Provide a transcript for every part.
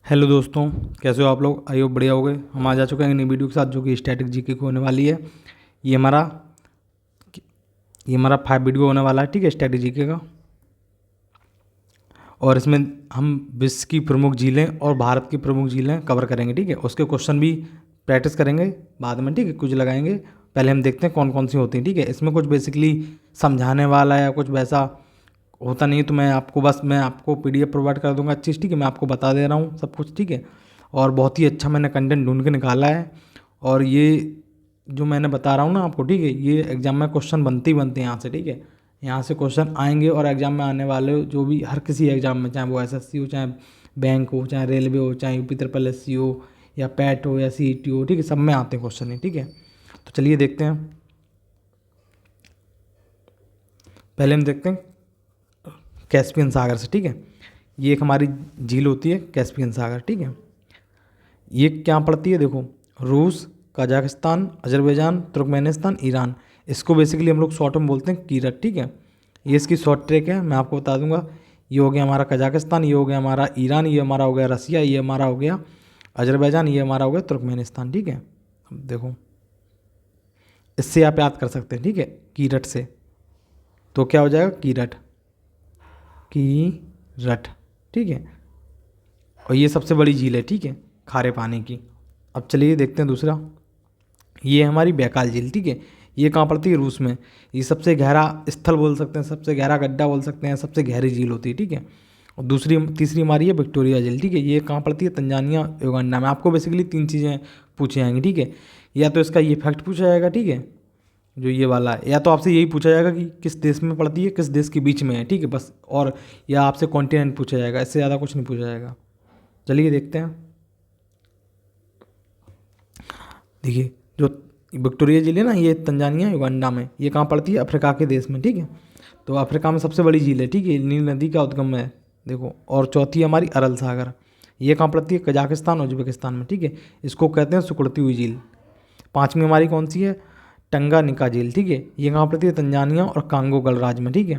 Hello दोस्तों, कैसे हो आप लोग। आई होप बढ़िया हो गए। हम आज आ चुके हैं नई वीडियो के साथ जो कि स्टैटिक जीके की होने वाली है। ये हमारा ये हमारा 5 वीडियो होने वाला है, ठीक है, स्टैटिक जीके का। और इसमें हम विश्व की प्रमुख झीलें और भारत की प्रमुख झीलें कवर करेंगे, ठीक है। उसके क्वेश्चन भी प्रैक्टिस करेंगे बाद में, ठीक है, कुछ लगाएंगे। पहले हम देखते हैं कौन कौन सी होती हैं, ठीक है। इसमें कुछ बेसिकली समझाने वाला या कुछ वैसा होता नहीं है, तो मैं आपको पीडीएफ प्रोवाइड कर दूंगा अच्छी, ठीक है। मैं आपको बता दे रहा हूँ सब कुछ, ठीक है। और बहुत ही अच्छा मैंने कंटेंट ढूंढ के निकाला है। और ये जो मैंने बता रहा हूँ ना आपको, ठीक है, ये एग्जाम में क्वेश्चन बनते ही बनते हैं यहाँ से, ठीक है। यहाँ से क्वेश्चन आएंगे और एग्जाम में आने वाले जो भी हर किसी एग्जाम में, चाहे वो एसएससी हो, चाहे बैंक हो, चाहे रेलवे हो, चाहे यूपी ट्रिपल एससी हो, या पैट हो, या सीईटी हो, ठीक है, सब में आते हैं क्वेश्चन, ठीक है। तो चलिए देखते हैं। पहले हम देखते हैं कैस्पियन सागर से, ठीक है। ये एक हमारी झील होती है कैस्पियन सागर, ठीक है। ये क्या पड़ती है देखो, रूस, कजाकिस्तान, अजरबैजान, तुर्कमेनिस्तान, ईरान। इसको बेसिकली हम लोग शॉर्ट में बोलते हैं कीरत, ठीक है। ये इसकी शॉर्ट ट्रैक है, मैं आपको बता दूंगा। ये हो गया हमारा कजाकिस्तान, ये हो गया हमारा ईरान, ये हमारा हो गया रसिया, ये हमारा हो गया अजरबैजान, ये हमारा हो गया तुर्कमेनिस्तान, ठीक है। अब देखो, इससे आप याद कर सकते हैं, ठीक है, कीरट से। तो क्या हो जाएगा, कीरट, कीरट, ठीक है। और ये सबसे बड़ी झील है, ठीक है, खारे पानी की। अब चलिए देखते हैं दूसरा। ये है हमारी बैकाल झील, ठीक है। ये कहाँ पड़ती है, रूस में। ये सबसे गहरा स्थल बोल सकते हैं, सबसे गहरा गड्ढा बोल सकते हैं, सबसे गहरी झील होती है, ठीक है। और तीसरी हमारी है विक्टोरिया झील, ठीक है। ये कहाँ पड़ती है, तंजानिया, युगांडा में। आपको बेसिकली 3 चीज़ें पूछी जाएंगी, ठीक है। या तो इसका ये फैक्ट पूछा जाएगा, ठीक है, जो ये वाला है। या तो आपसे यही पूछा जाएगा कि किस देश में पड़ती है, किस देश के बीच में है, ठीक है, बस। और या आपसे कॉन्टिनेंट पूछा जाएगा, इससे ज़्यादा कुछ नहीं पूछा जाएगा। चलिए देखते हैं। देखिए, जो विक्टोरिया झील है ना, ये तंजानिया युगांडा में। ये कहाँ पड़ती है, अफ्रीका के देश में, ठीक है। तो अफ्रीका में सबसे बड़ी झील है, ठीक है, नील नदी का उद्गम है, देखो। और चौथी हमारी अरल सागर। ये कहाँ पड़ती है, कजाकिस्तान, उज्बेकिस्तान में, ठीक है। इसको कहते हैं सिकुड़ती हुई झील। पाँचवीं हमारी कौन सी है, टंगानिका झील, ठीक है। ये कहाँ पड़ती है, तंजानिया और कांगो गणराज्य में, ठीक है।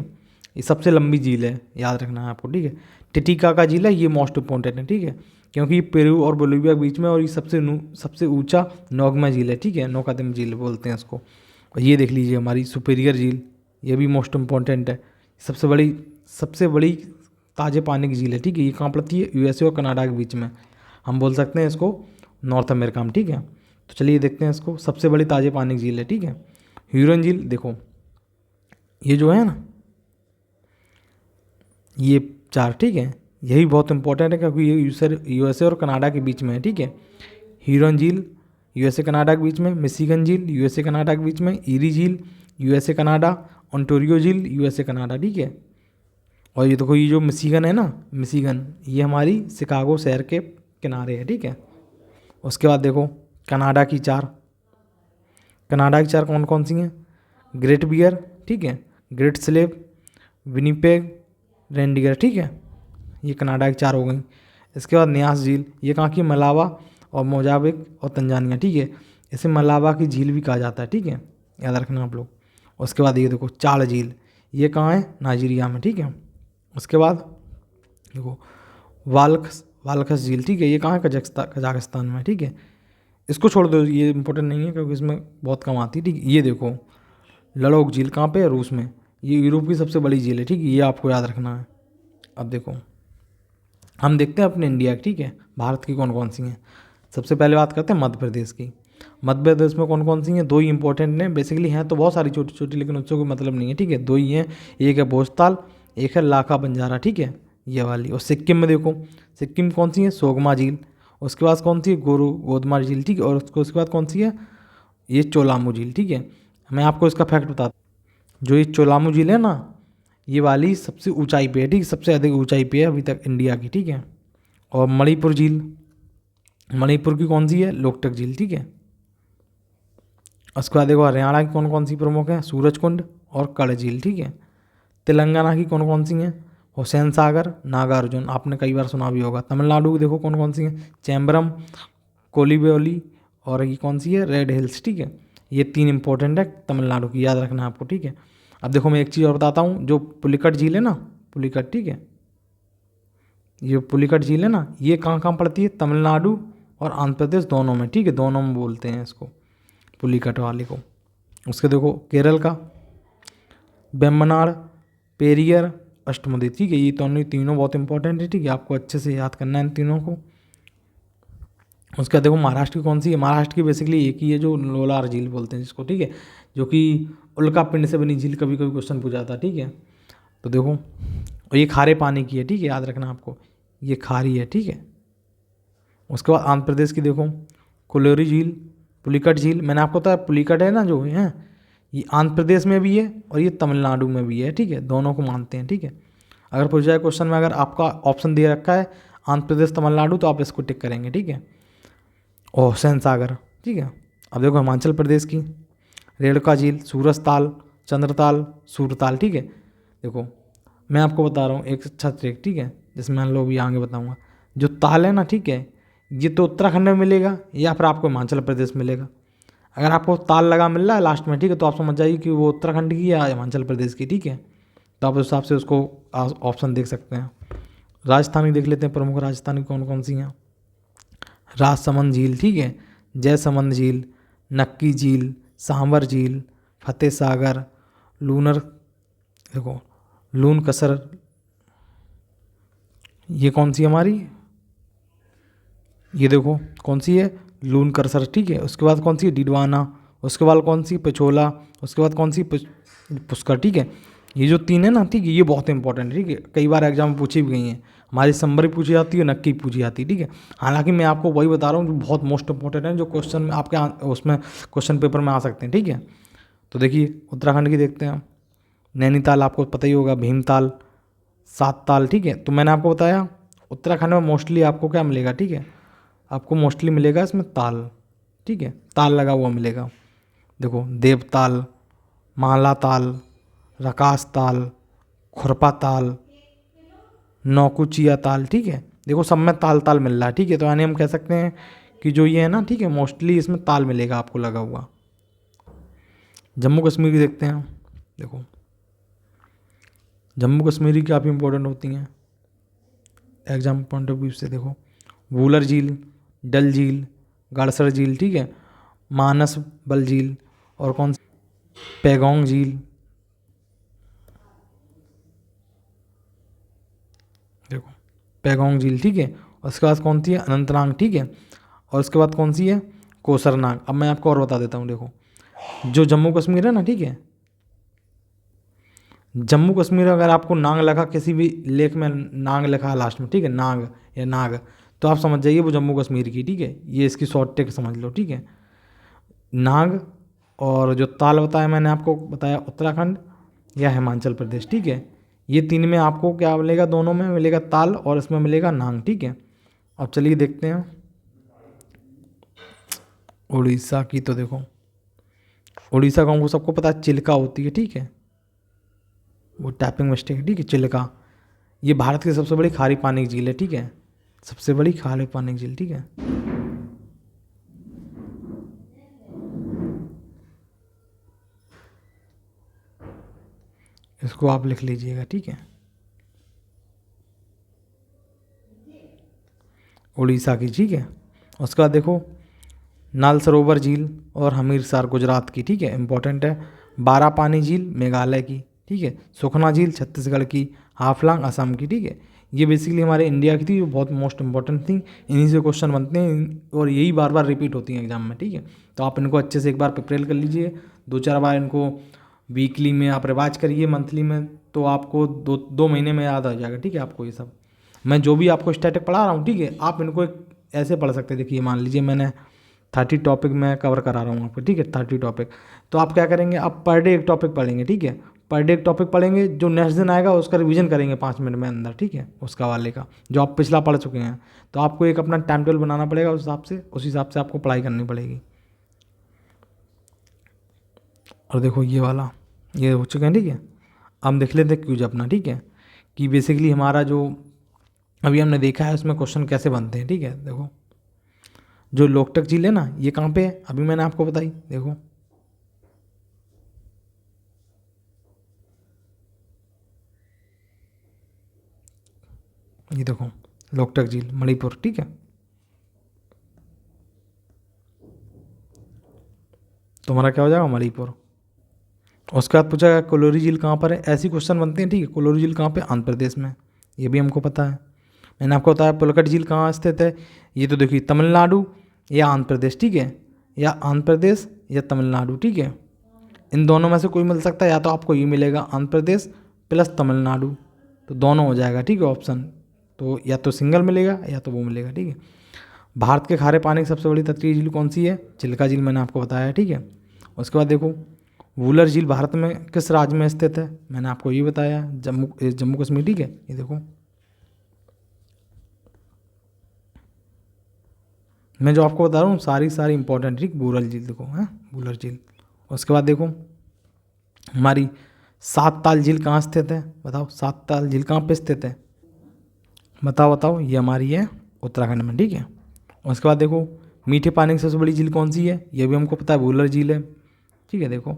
ये सबसे लंबी झील है, याद रखना है आपको, ठीक है। टिटिकाका झील है, ये मोस्ट इंपॉर्टेंट है, ठीक है, क्योंकि ये पेरू और बोलीविया के बीच में। और ये सबसे ऊंचा नोगमा झील है, ठीक है, नौकादम झील बोलते हैं इसको। और ये देख लीजिए हमारी सुपेरियर झील, ये भी मोस्ट इंपॉर्टेंट है। सबसे बड़ी ताजे पानी की झील है, ठीक है। ये कहाँ पड़ती है, यूएसए और कनाडा के बीच में। हम बोल सकते हैं इसको नॉर्थ अमेरिका में, ठीक है। तो चलिए देखते हैं इसको। सबसे बड़ी ताजे पानी की झील है, ठीक है, ह्यूरन झील। देखो, ये जो है ना, ये 4, ठीक है, यही बहुत इंपॉर्टेंट है, क्योंकि ये यूएसए और कनाडा के बीच में है, ठीक है। ह्यूरन झील यूएसए कनाडा के बीच में, मिशिगन झील यूएसए कनाडा के बीच में, ईरी झील यूएसए कनाडा, ओंटारियो झील यूएसए कनाडा, ठीक है। और ये देखो, ये जो मिशिगन है ना, मिशिगन, ये हमारी शिकागो शहर के किनारे है, ठीक है। उसके बाद देखो कनाडा की 4 कौन कौन सी हैं, ग्रेट बियर, ठीक है, ग्रेट स्लेव, विनीपेग, रेंडिगर, ठीक है। ये कनाडा की 4 हो गई। इसके बाद न्यास झील, ये कहाँ की, मलावा और मोजाम्बिक और तंजानिया, ठीक है। इसे मलावा की झील भी कहा जाता है, ठीक है, याद रखना आप लोग। उसके बाद ये देखो चाल झील, ये कहाँ है, नाइजीरिया में, ठीक है। उसके बाद देखो वालखस झील, ठीक है, ये कहाँ है, कजाकिस्तान में, ठीक है। इसको छोड़ दो, ये इंपॉर्टेंट नहीं है, क्योंकि इसमें बहुत कम आती है, ठीक है। ये देखो लड़ोक झील कहाँ पे है, रूस में। ये यूरोप की सबसे बड़ी झील है, ठीक है, ये आपको याद रखना है। अब देखो, हम देखते हैं अपने इंडिया की, ठीक है, भारत की कौन कौन सी हैं। सबसे पहले बात करते हैं मध्य प्रदेश की। मध्य प्रदेश में कौन कौन सी हैं, 2 ही इंपॉर्टेंट हैं, बेसिकली हैं तो बहुत सारी छोटी छोटी, लेकिन उससे कोई मतलब नहीं है, ठीक है। 2 ही हैं, एक है भोजताल, एक है लाखा बंजारा, ठीक है, ये वाली। और सिक्किम में देखो, सिक्किम कौन सी है, सोगमा झील। उसके बाद कौन सी है, गोदमा झील, ठीक है। और उसके बाद कौन सी है, ये चोलामू झील, ठीक है। मैं आपको इसका फैक्ट बताता हूँ। जो ये चोलामू झील है ना, ये वाली सबसे ऊंचाई पे है, ठीक है, सबसे अधिक ऊंचाई पे है अभी तक इंडिया की, ठीक है। और मणिपुर झील, मणिपुर की कौन सी है, लोकटक झील, ठीक है। उसके बाद देखो हरियाणा की कौन कौन सी प्रमुख है, सूरजकुंड और कड़ झील, ठीक है। तेलंगाना की कौन कौन सी हैं, हुसैन सागर, नागार्जुन, आपने कई बार सुना भी होगा। तमिलनाडु की देखो कौन कौन सी हैं, चैम्बरम, कोलिबेली, और ये कौन सी है, रेड हिल्स, ठीक है। ये 3 इंपॉर्टेंट है तमिलनाडु की, याद रखना है आपको, ठीक है। अब देखो मैं एक चीज़ और बताता हूँ, जो पुलिकट झील है ना, पुलिकट, ठीक है, ये पुलिकट झील है ना, ये कहाँ कहाँ पड़ती है, तमिलनाडु और आंध्र प्रदेश दोनों में, ठीक है, दोनों में बोलते हैं इसको, पुलिकट वाले को। उसके देखो केरल का वेम्बनाड, पेरियर, अष्टमुडी, ठीक है, ये तीनों बहुत इंपॉर्टेंट है, ठीक है, आपको अच्छे से याद करना है इन तीनों को। उसके बाद देखो महाराष्ट्र की कौन सी है, महाराष्ट्र की बेसिकली एक ही है जो लोलार झील बोलते हैं जिसको, ठीक है, जो कि उल्का पिंड से बनी झील, कभी कभी क्वेश्चन पूछा था, ठीक है। तो देखो, और ये खारे पानी की है, ठीक है, याद रखना आपको, ये खारी है, ठीक है। उसके बाद आंध्र प्रदेश की देखो कोलोरी झील, पुलिकट झील, मैंने आपको बताया पुलिकट है ना जो है, ये आंध्र प्रदेश में भी है और ये तमिलनाडु में भी है, ठीक है, दोनों को मानते हैं, ठीक है। अगर पूछ जाए क्वेश्चन में, अगर आपका ऑप्शन दे रखा है आंध्र प्रदेश तमिलनाडु, तो आप इसको टिक करेंगे, ठीक है। और हुसैन सागर, ठीक है। अब देखो हिमाचल प्रदेश की रेणुका झील, सूरजताल, चंद्रताल, सूरताल, ठीक है। देखो मैं आपको बता रहा हूँ एक अच्छा ट्रिक, ठीक है, जिसमें मान लो भी आगे बताऊँगा। जो ताल है ना, ठीक है, ये तो उत्तराखंड में मिलेगा या फिर आपको हिमाचल प्रदेश मिलेगा। अगर आपको ताल लगा मिल रहा है लास्ट में, ठीक है, तो आप समझ जाइए कि वो उत्तराखंड की या हिमाचल प्रदेश की, ठीक है। तो आप उस हिसाब से उसको ऑप्शन देख सकते हैं। राजस्थान की देख लेते हैं, प्रमुख राजस्थान की कौन कौन सी हैं। राजसमंद झील, ठीक है, जयसमंद झील, नक्की झील, सांवर झील, फतेह सागर, लूनर, देखो लून कसर, ये कौन सी हमारी, ये देखो कौन सी है, लून करसर, ठीक है। उसके बाद कौन सी है, डिडवाना। उसके बाद कौन सी, पिछोला। उसके बाद कौन सी, पुष्कर, ठीक है। ये जो तीन है ना, ठीक है, ये बहुत इंपॉर्टेंट है, ठीक है, कई बार एग्जाम में पूछी भी गई हैं। हमारी संबरी पूछी जाती है, नक्की पूछी जाती है, ठीक है। हालांकि मैं आपको वही बता रहा हूँ जो बहुत मोस्ट इंपॉर्टेंट है, जो क्वेश्चन में आपके उसमें क्वेश्चन पेपर में आ सकते हैं, ठीक है। तो देखिए उत्तराखंड की देखते हैं, नैनीताल आपको पता ही होगा, भीमताल, सात ताल, ठीक है। तो मैंने आपको बताया उत्तराखंड में मोस्टली आपको क्या मिलेगा, ठीक है, आपको मोस्टली मिलेगा इसमें ताल, ठीक है, ताल लगा हुआ मिलेगा। देखो देवताल, माला ताल, रकास ताल, खुरपा ताल, नौकुचिया ताल, ठीक है। देखो सब में ताल ताल मिल रहा है, ठीक है। तो यानी हम कह सकते हैं कि जो ये है ना, ठीक है, मोस्टली इसमें ताल मिलेगा आपको लगा हुआ। जम्मू कश्मीर की देखते हैं, देखो जम्मू कश्मीरी काफ़ी इंपॉर्टेंट होती हैं एग्जाम पॉइंट ऑफ व्यू से। देखो वूलर झील, डल झील, गड़सर झील, ठीक है, मानस बल झील, और कौन सी, पैगोंग झील, देखो पैगोंग झील, ठीक है। उसके बाद कौन सी है, अनंतनाग, ठीक है। और उसके बाद कौन सी है, कोसरनाग। अब मैं आपको और बता देता हूँ, देखो जो जम्मू कश्मीर है ना, ठीक है, जम्मू कश्मीर अगर आपको नांग लिखा, किसी भी लेख में नांग लिखा है लास्ट में, ठीक है, नाग या नाग, तो आप समझ जाइए वो जम्मू कश्मीर की, ठीक है। ये इसकी शॉर्ट ट्रिक समझ लो, ठीक है। नाग, और जो ताल बताया मैंने आपको बताया उत्तराखंड या हिमाचल प्रदेश, ठीक है। ये तीन में आपको क्या मिलेगा, दोनों में मिलेगा ताल और इसमें मिलेगा नांग, ठीक है। अब चलिए देखते हैं उड़ीसा की। तो देखो उड़ीसा का हमको सबको पता है चिल्का होती है, ठीक है, वो टैपिंग मिस्टेक है, ठीक है, चिल्का। ये भारत की सबसे बड़ी खारी पानी की झील है, ठीक है, सबसे बड़ी खारी पानी की झील, ठीक है। इसको आप लिख लीजिएगा, ठीक है, उड़ीसा की, ठीक है। उसके बाद देखो नाल सरोवर झील और हमीरसार गुजरात की, ठीक है, इंपॉर्टेंट है। बारापानी झील मेघालय की, ठीक है। सुखना झील छत्तीसगढ़ की, हाफलांग असम की, ठीक है। ये बेसिकली हमारे इंडिया की थी, जो बहुत मोस्ट इंपॉर्टेंट थी। इन्हीं से क्वेश्चन बनते हैं और यही बार बार रिपीट होती हैं एग्जाम में, ठीक है। तो आप इनको अच्छे से एक बार प्रिपेयर कर लीजिए, 2-4 बार इनको वीकली में आप रिवाइज करिए, मंथली में, तो आपको 2 महीने में याद आ जाएगा, ठीक है, आपको ये सब। मैं जो भी आपको स्टैटिक पढ़ा रहा हूँ, ठीक है, आप इनको एक ऐसे पढ़ सकते हैं। देखिए मान लीजिए मैंने 30 टॉपिक मैं कवर करा रहा हूँ आपको, ठीक है, 30 टॉपिक। तो आप क्या करेंगे, आप पर डे एक टॉपिक पढ़ेंगे, ठीक है, पर डे एक टॉपिक पढ़ेंगे, जो नेक्स्ट दिन आएगा उसका रिवीजन करेंगे 5 मिनट में अंदर, ठीक है, उसका वाले का जो आप पिछला पढ़ चुके हैं। तो आपको एक अपना टाइम टेबल बनाना पड़ेगा, उस हिसाब से आपको पढ़ाई करनी पड़ेगी। और देखो ये वाला, ये हो चुके हैं, ठीक है। हम देख लेते हैं क्यूज अपना, ठीक है, कि बेसिकली हमारा जो अभी हमने देखा है उसमें क्वेश्चन कैसे बनते हैं, ठीक है। देखो जो लोकटक झील है ना, ये कहाँ पे है, अभी मैंने आपको बताई, देखो ये देखो लोकटक झील मणिपुर, ठीक है। तुम्हारा क्या हो जाएगा, मणिपुर। उसके बाद पूछा गया कोलोरी झील कहाँ पर है, ऐसी क्वेश्चन बनते हैं, ठीक है। कोलोरी झील कहाँ पे, आंध्र प्रदेश में, ये भी हमको पता है। मैंने आपको बताया पुलकट झील कहाँ स्थित है, ये तो देखिए तमिलनाडु या आंध्र प्रदेश, ठीक है, या आंध्र प्रदेश या तमिलनाडु, ठीक है। इन दोनों में से कोई मिल सकता है, या तो आपको ये मिलेगा आंध्र प्रदेश प्लस तमिलनाडु, तो दोनों हो जाएगा, ठीक है ऑप्शन। तो या तो सिंगल मिलेगा या तो वो मिलेगा, ठीक है। भारत के खारे पानी की सबसे बड़ी तटीय झील कौन सी है, चिल्का झील, मैंने आपको बताया है, ठीक है। उसके बाद देखो वूलर झील भारत में किस राज्य में स्थित है, मैंने आपको ये बताया, जम्मू कश्मीर, ठीक है। ये देखो मैं जो आपको बता रहा हूँ सारी इंपॉर्टेंट, ठीक। वूलर झील देखो, है वूलर झील। उसके बाद देखो हमारी सात ताल झील कहाँ स्थित है, बताओ सात ताल झील कहाँ पे स्थित है, बताओ, ये हमारी है उत्तराखंड में, ठीक है। उसके बाद देखो मीठे पानी की सबसे बड़ी झील कौन सी है, ये भी हमको पता है, वूलर झील है, ठीक है, देखो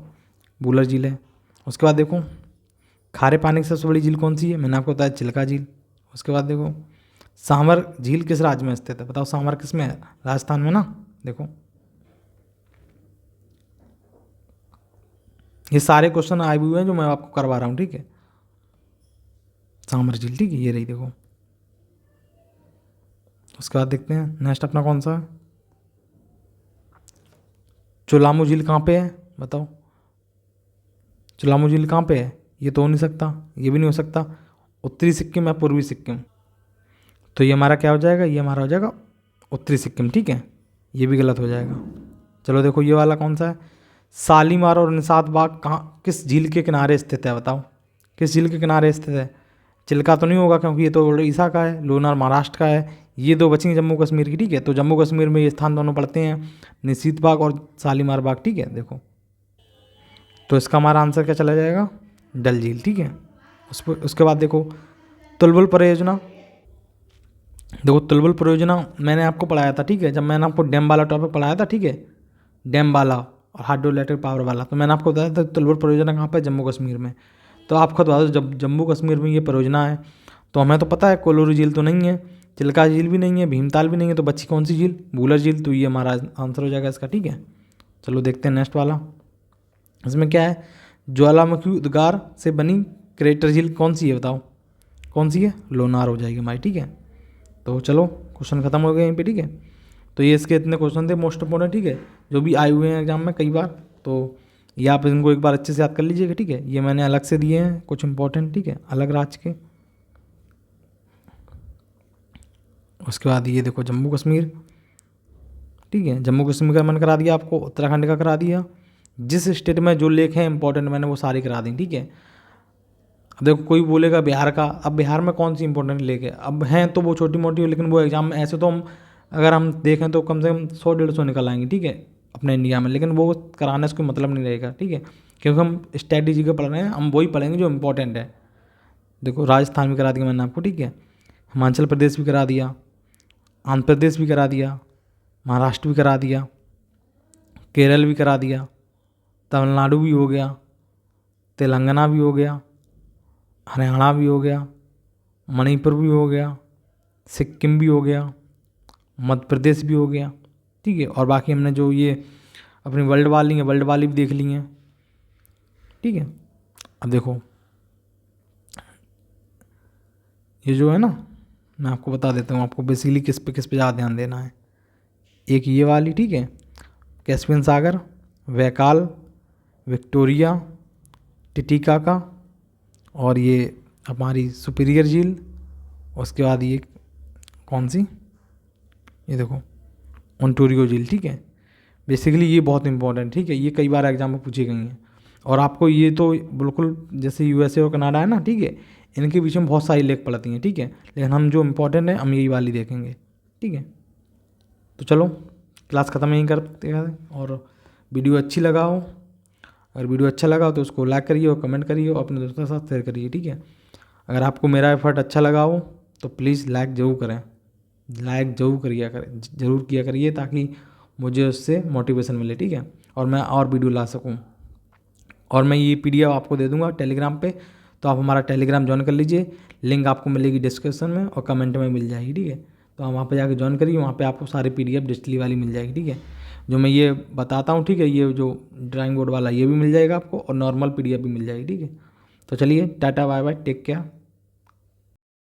वूलर झील है। उसके बाद देखो खारे पानी की सबसे बड़ी झील कौन सी है, मैंने आपको बताया चिल्का झील। उसके बाद देखो सांवर झील किस राज्य में स्थित है, बताओ सांवर किस में है, राजस्थान में ना। देखो ये सारे क्वेश्चन आए हुए हैं जो मैं आपको करवा रहा हूँ, ठीक है। सांवर झील, ठीक है, ये रही देखो। उसके बाद देखते हैं नेक्स्ट अपना कौन सा है, चुलामू झील कहाँ पे है, बताओ चुलामू झील कहाँ पे है, ये तो हो नहीं सकता, ये भी नहीं हो सकता, उत्तरी सिक्किम या पूर्वी सिक्किम, तो ये हमारा क्या हो जाएगा, ये हमारा हो जाएगा उत्तरी सिक्किम, ठीक है, ये भी गलत हो जाएगा। चलो देखो ये वाला कौन सा है, शालीमार और निषाद बाग कहाँ किस झील के किनारे स्थित है, बताओ किस झील के किनारे स्थित है। चिल्का तो नहीं होगा क्योंकि ये तो उड़ीसा का है, लोनार महाराष्ट्र का है, ये दो बचेंगे जम्मू कश्मीर की, ठीक है। तो जम्मू कश्मीर में ये स्थान दोनों पड़ते हैं, निशीत बाग और शालीमार बाग, ठीक है। देखो तो इसका हमारा आंसर क्या चला जाएगा, डल झील, ठीक है। उसके बाद देखो तुलबुल परियोजना, देखो तुलबुल परियोजना मैंने आपको पढ़ाया था, ठीक है, जब मैंने आपको डैम वाला टॉपिक पढ़ाया था, ठीक है, डैम वाला और हाइड्रो इलेक्ट्रिक पावर वाला, तो मैंने आपको बताया था तुलबुल परियोजना कहाँ पर, जम्मू कश्मीर में। तो आप खुद बता दो जब जम्मू कश्मीर में ये परियोजना है, तो हमें तो पता है कोलोरी झील तो नहीं है, चिल्का झील भी नहीं है, भीमताल भी नहीं है, तो बच्ची कौन सी झील, वूलर झील, तो ये हमारा आंसर हो जाएगा इसका, ठीक है। चलो देखते हैं नेक्स्ट वाला, इसमें क्या है, ज्वालामुखी उद्गार से बनी क्रेटर झील कौन सी है, बताओ कौन सी है, लोनार हो जाएगी हमारी, ठीक है। तो चलो क्वेश्चन खत्म हो गए यहीं पे, ठीक है। तो ये इसके इतने क्वेश्चन थे मोस्ट इंपॉर्टेंट, ठीक है, जो भी आए हुए हैं एग्जाम में कई बार, तो ये आप इनको एक बार अच्छे से याद कर लीजिएगा, ठीक है। ये मैंने अलग से दिए हैं कुछ इंपॉर्टेंट, ठीक है, अलग राज्य के। उसके बाद ये देखो जम्मू कश्मीर, ठीक है, जम्मू कश्मीर का मैंने करा दिया आपको, उत्तराखंड का करा दिया, जिस स्टेट में जो लेख हैं इंपॉर्टेंट मैंने वो सारी करा दी, ठीक है। अब देखो कोई बोलेगा बिहार का, अब बिहार में कौन सी इंपॉर्टेंट लेख है, अब हैं तो वो छोटी मोटी, लेकिन वो एग्जाम में ऐसे तो हम अगर हम देखें तो कम से कम 100-150 निकल आएंगे, ठीक है, अपने इंडिया में, लेकिन वो कराने से कोई मतलब नहीं रहेगा, ठीक है, क्योंकि हम स्ट्रैटेजी के पढ़ रहे हैं, हम वही पढ़ेंगे जो इंपॉर्टेंट है। देखो राजस्थान भी करा दिया मैंने आपको, ठीक है, हिमाचल प्रदेश भी करा दिया, आंध्र प्रदेश भी करा दिया, महाराष्ट्र भी करा दिया, केरल भी करा दिया, तमिलनाडु भी हो गया, तेलंगाना भी हो गया, हरियाणा भी हो गया, मणिपुर भी हो गया, सिक्किम भी हो गया, मध्य प्रदेश भी हो गया, ठीक है। और बाकी हमने जो ये अपनी वर्ल्ड वाली है, वर्ल्ड वाली भी देख ली हैं, ठीक है। अब देखो ये जो है ना, मैं आपको बता देता हूँ, आपको बेसिकली किस पे ज़्यादा ध्यान देना है। एक ये वाली, ठीक है, कैस्पियन सागर, वैकाल, विक्टोरिया, टिटिकाका, और ये हमारी सुपीरियर झील। उसके बाद ये कौन सी, ये देखो ओंटारियो झील, ठीक है। बेसिकली ये बहुत इंपॉर्टेंट, ठीक है, ये कई बार एग्जाम में पूछी गई हैं, और आपको ये तो बिल्कुल जैसे यूएसए और कनाडा है ना, ठीक है, इनके बीच में बहुत सारी लेख पड़ती हैं, ठीक है, लेकिन हम जो इम्पोर्टेंट है हम यही वाली देखेंगे, ठीक है। तो चलो क्लास ख़त्म यहीं करते हैं, और वीडियो अच्छी लगा हो, अगर वीडियो अच्छा लगा हो तो उसको लाइक करिए और कमेंट करिए और अपने दोस्तों के साथ शेयर करिए, ठीक है। अगर आपको मेरा एफर्ट अच्छा लगा हो तो प्लीज़ लाइक ज़रूर करें, लाइक ज़रूर किया करिए, ताकि मुझे उससे मोटिवेशन मिले, ठीक है, और मैं और वीडियो ला सकूं। और मैं ये PDF आपको दे दूंगा टेलीग्राम पे, तो आप हमारा टेलीग्राम ज्वाइन कर लीजिए, लिंक आपको मिलेगी डिस्क्रिप्शन में और कमेंट में मिल जाएगी, ठीक है। तो हम वहाँ पे जाके ज्वाइन करिए, वहाँ पे आपको सारी PDF डिजिटली वाली मिल जाएगी, ठीक है। जो मैं ये बताता हूँ, ठीक है, ये जो ड्राइंग बोर्ड वाला ये भी मिल जाएगा आपको और नॉर्मल PDF भी मिल जाएगी, ठीक है। तो चलिए tata bye bye, take care.